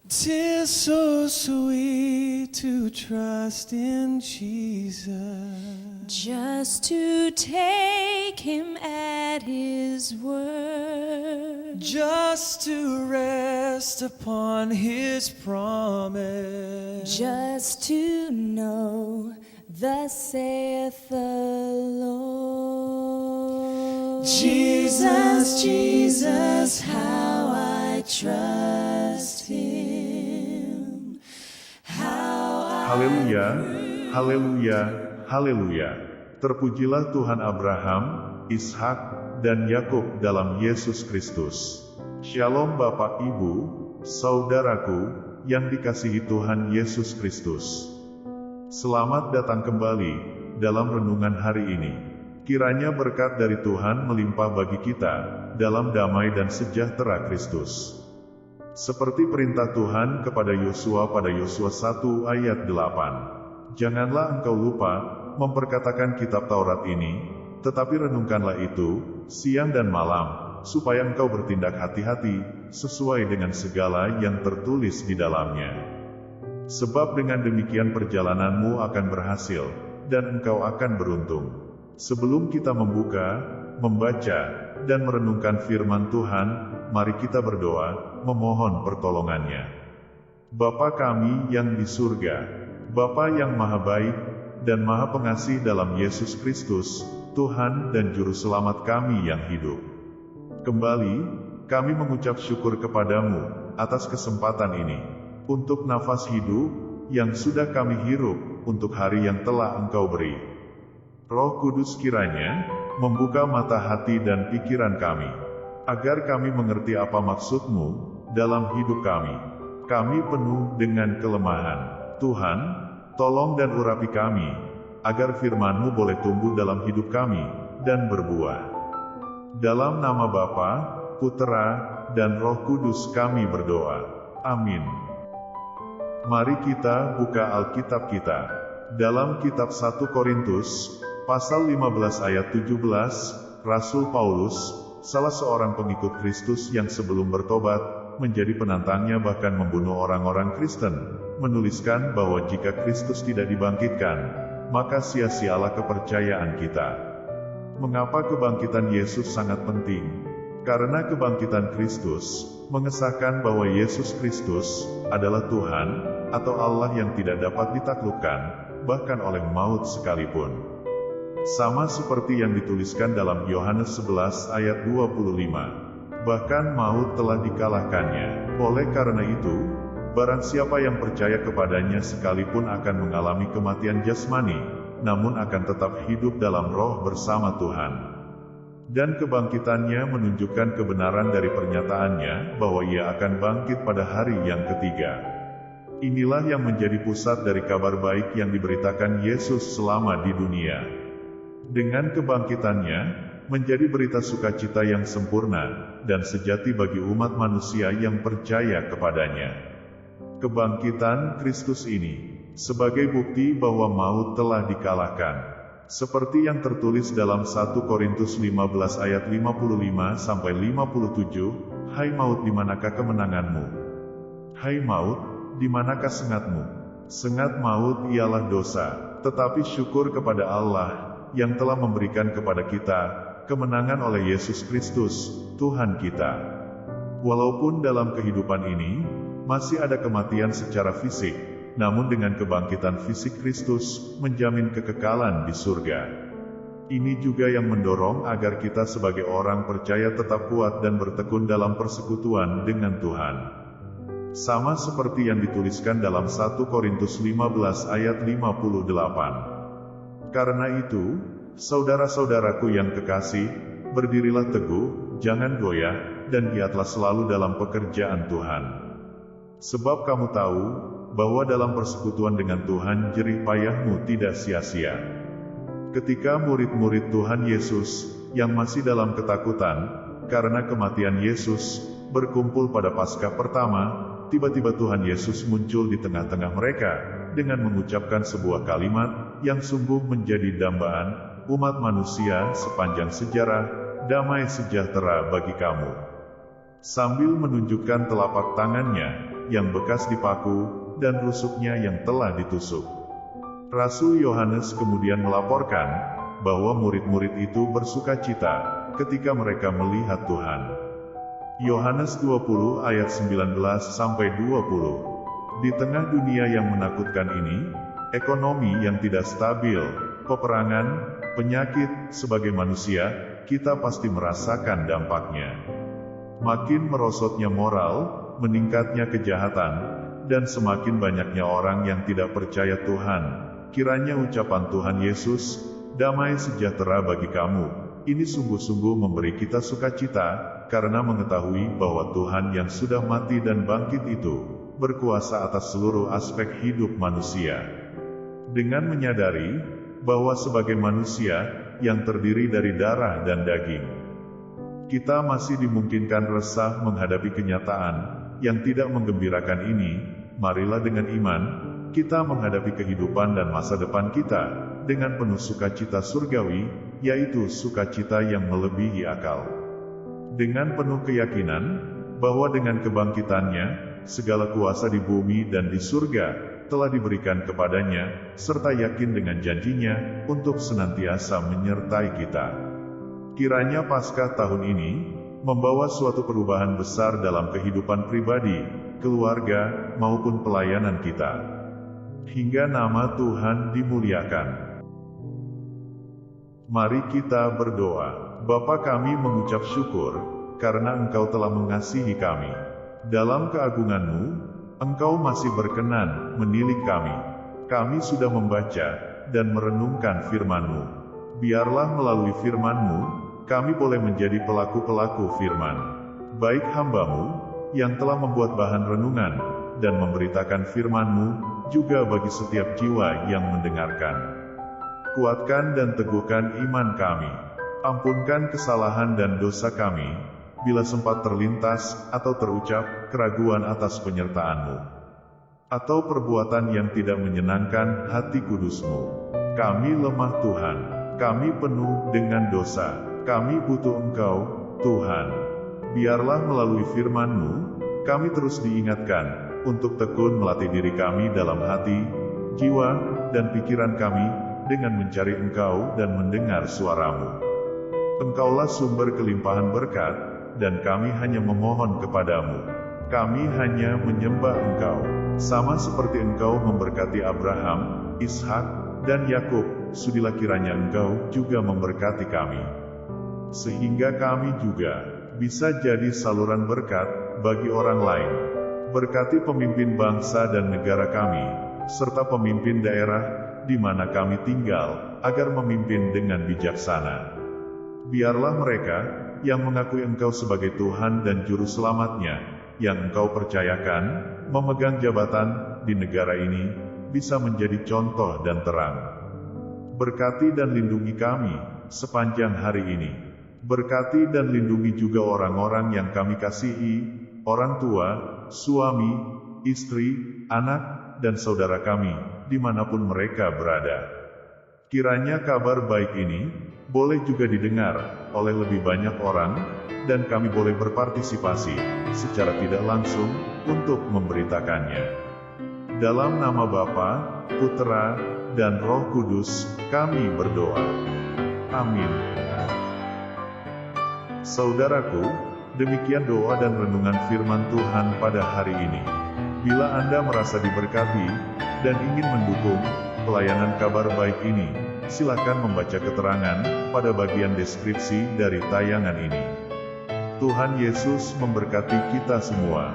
'Tis so sweet to trust in Jesus, just to take him at his word, just to rest upon his promise, just to know thus saith the Lord. Jesus, Jesus, how I trust him. Haleluya, haleluya, haleluya. Terpujilah Tuhan Abraham, Ishak, dan Yakub dalam Yesus Kristus. Shalom Bapak Ibu, saudaraku, yang dikasihi Tuhan Yesus Kristus. Selamat datang kembali dalam renungan hari ini. Kiranya berkat dari Tuhan melimpah bagi kita dalam damai dan sejahtera Kristus. Seperti perintah Tuhan kepada Yosua pada Yosua 1 ayat 8. Janganlah engkau lupa memperkatakan kitab Taurat ini, tetapi renungkanlah itu siang dan malam, supaya engkau bertindak hati-hati sesuai dengan segala yang tertulis di dalamnya. Sebab dengan demikian perjalananmu akan berhasil, dan engkau akan beruntung. Sebelum kita membuka, membaca, dan merenungkan firman Tuhan, mari kita berdoa, memohon pertolongannya. Bapa kami yang di surga, Bapa yang maha baik, dan maha pengasih dalam Yesus Kristus, Tuhan dan Juru Selamat kami yang hidup. Kembali, kami mengucap syukur kepadamu, atas kesempatan ini, untuk nafas hidup, yang sudah kami hirup, untuk hari yang telah Engkau beri. Roh Kudus kiranya, membuka mata hati dan pikiran kami, agar kami mengerti apa maksud-Mu dalam hidup kami. Kami penuh dengan kelemahan. Tuhan, tolong dan urapi kami, agar firman-Mu boleh tumbuh dalam hidup kami, dan berbuah. Dalam nama Bapa, Putera, dan Roh Kudus kami berdoa. Amin. Mari kita buka Alkitab kita. Dalam kitab 1 Korintus, pasal 15 ayat 17, Rasul Paulus, salah seorang pengikut Kristus yang sebelum bertobat, menjadi penantangnya bahkan membunuh orang-orang Kristen, menuliskan bahwa jika Kristus tidak dibangkitkan, maka sia-sialah kepercayaan kita. Mengapa kebangkitan Yesus sangat penting? Karena kebangkitan Kristus, mengesahkan bahwa Yesus Kristus, adalah Tuhan, atau Allah yang tidak dapat ditaklukkan, bahkan oleh maut sekalipun. Sama seperti yang dituliskan dalam Yohanes 11 ayat 25. Bahkan maut telah dikalahkannya. Oleh karena itu, barang siapa yang percaya kepadanya sekalipun akan mengalami kematian jasmani, namun akan tetap hidup dalam roh bersama Tuhan. Dan kebangkitannya menunjukkan kebenaran dari pernyataannya, bahwa ia akan bangkit pada hari yang ketiga. Inilah yang menjadi pusat dari kabar baik yang diberitakan Yesus selama di dunia. Dengan kebangkitannya, menjadi berita sukacita yang sempurna, dan sejati bagi umat manusia yang percaya kepadanya. Kebangkitan Kristus ini, sebagai bukti bahwa maut telah dikalahkan. Seperti yang tertulis dalam 1 Korintus 15 ayat 55-57, Hai maut, di manakah kemenanganmu? Hai maut, di manakah sengatmu? Sengat maut ialah dosa, tetapi syukur kepada Allah, yang telah memberikan kepada kita kemenangan oleh Yesus Kristus, Tuhan kita. Walaupun dalam kehidupan ini, masih ada kematian secara fisik, namun dengan kebangkitan fisik Kristus, menjamin kekekalan di surga. Ini juga yang mendorong agar kita sebagai orang percaya tetap kuat dan bertekun dalam persekutuan dengan Tuhan. Sama seperti yang dituliskan dalam 1 Korintus 15 ayat 58. Karena itu, saudara-saudaraku yang kekasih, berdirilah teguh, jangan goyah, dan giatlah selalu dalam pekerjaan Tuhan. Sebab kamu tahu, bahwa dalam persekutuan dengan Tuhan jerih payahmu tidak sia-sia. Ketika murid-murid Tuhan Yesus, yang masih dalam ketakutan, karena kematian Yesus, berkumpul pada Paskah pertama, tiba-tiba Tuhan Yesus muncul di tengah-tengah mereka, dengan mengucapkan sebuah kalimat, yang sungguh menjadi dambaan, umat manusia sepanjang sejarah, damai sejahtera bagi kamu. Sambil menunjukkan telapak tangannya, yang bekas dipaku, dan rusuknya yang telah ditusuk. Rasul Yohanes kemudian melaporkan bahwa murid-murid itu bersukacita ketika mereka melihat Tuhan. Yohanes 20 ayat 19-20. Di tengah dunia yang menakutkan ini, ekonomi yang tidak stabil, peperangan, penyakit, sebagai manusia, kita pasti merasakan dampaknya. Makin merosotnya moral, meningkatnya kejahatan, dan semakin banyaknya orang yang tidak percaya Tuhan. Kiranya ucapan Tuhan Yesus, "Damai sejahtera bagi kamu," ini sungguh-sungguh memberi kita sukacita, karena mengetahui bahwa Tuhan yang sudah mati dan bangkit itu, berkuasa atas seluruh aspek hidup manusia. Dengan menyadari bahwa sebagai manusia yang terdiri dari darah dan daging, kita masih dimungkinkan resah menghadapi kenyataan yang tidak menggembirakan ini, marilah dengan iman, kita menghadapi kehidupan dan masa depan kita, dengan penuh sukacita surgawi, yaitu sukacita yang melebihi akal. Dengan penuh keyakinan, bahwa dengan kebangkitannya, segala kuasa di bumi dan di surga, telah diberikan kepadanya, serta yakin dengan janjinya, untuk senantiasa menyertai kita. Kiranya Paskah tahun ini, membawa suatu perubahan besar dalam kehidupan pribadi, keluarga, maupun pelayanan kita. Hingga nama Tuhan dimuliakan. Mari kita berdoa. Bapa, kami mengucap syukur, karena Engkau telah mengasihi kami. Dalam keagungan-Mu, Engkau masih berkenan menilik kami. Kami sudah membaca dan merenungkan firman-Mu. Biarlah melalui firman-Mu, kami boleh menjadi pelaku-pelaku firman. Baik hamba-Mu, yang telah membuat bahan renungan, dan memberitakan firman-Mu, juga bagi setiap jiwa yang mendengarkan. Kuatkan dan teguhkan iman kami. Ampunkan kesalahan dan dosa kami, bila sempat terlintas, atau terucap, keraguan atas penyertaan-Mu, atau perbuatan yang tidak menyenangkan hati kudus-Mu. Kami lemah Tuhan, kami penuh dengan dosa, kami butuh Engkau, Tuhan. Biarlah melalui firman-Mu, kami terus diingatkan, untuk tekun melatih diri kami dalam hati, jiwa, dan pikiran kami, dengan mencari Engkau dan mendengar suara-Mu. Engkaulah sumber kelimpahan berkat, dan kami hanya memohon kepadamu. Kami hanya menyembah Engkau, sama seperti Engkau memberkati Abraham, Ishak, dan Yakub, sudilah kiranya Engkau juga memberkati kami. Sehingga kami juga bisa jadi saluran berkat bagi orang lain. Berkati pemimpin bangsa dan negara kami, serta pemimpin daerah di mana kami tinggal, agar memimpin dengan bijaksana. Biarlah mereka yang mengakui Engkau sebagai Tuhan dan Juru Selamatnya, yang Engkau percayakan, memegang jabatan di negara ini, bisa menjadi contoh dan terang. Berkati dan lindungi kami sepanjang hari ini. Berkati dan lindungi juga orang-orang yang kami kasihi, orang tua, suami, istri, anak, dan saudara kami, dimanapun mereka berada. Kiranya kabar baik ini boleh juga didengar oleh lebih banyak orang, dan kami boleh berpartisipasi secara tidak langsung untuk memberitakannya. Dalam nama Bapa, Putera, dan Roh Kudus, kami berdoa. Amin. Saudaraku, demikian doa dan renungan firman Tuhan pada hari ini. Bila Anda merasa diberkati dan ingin mendukung pelayanan kabar baik ini, silakan membaca keterangan pada bagian deskripsi dari tayangan ini. Tuhan Yesus memberkati kita semua.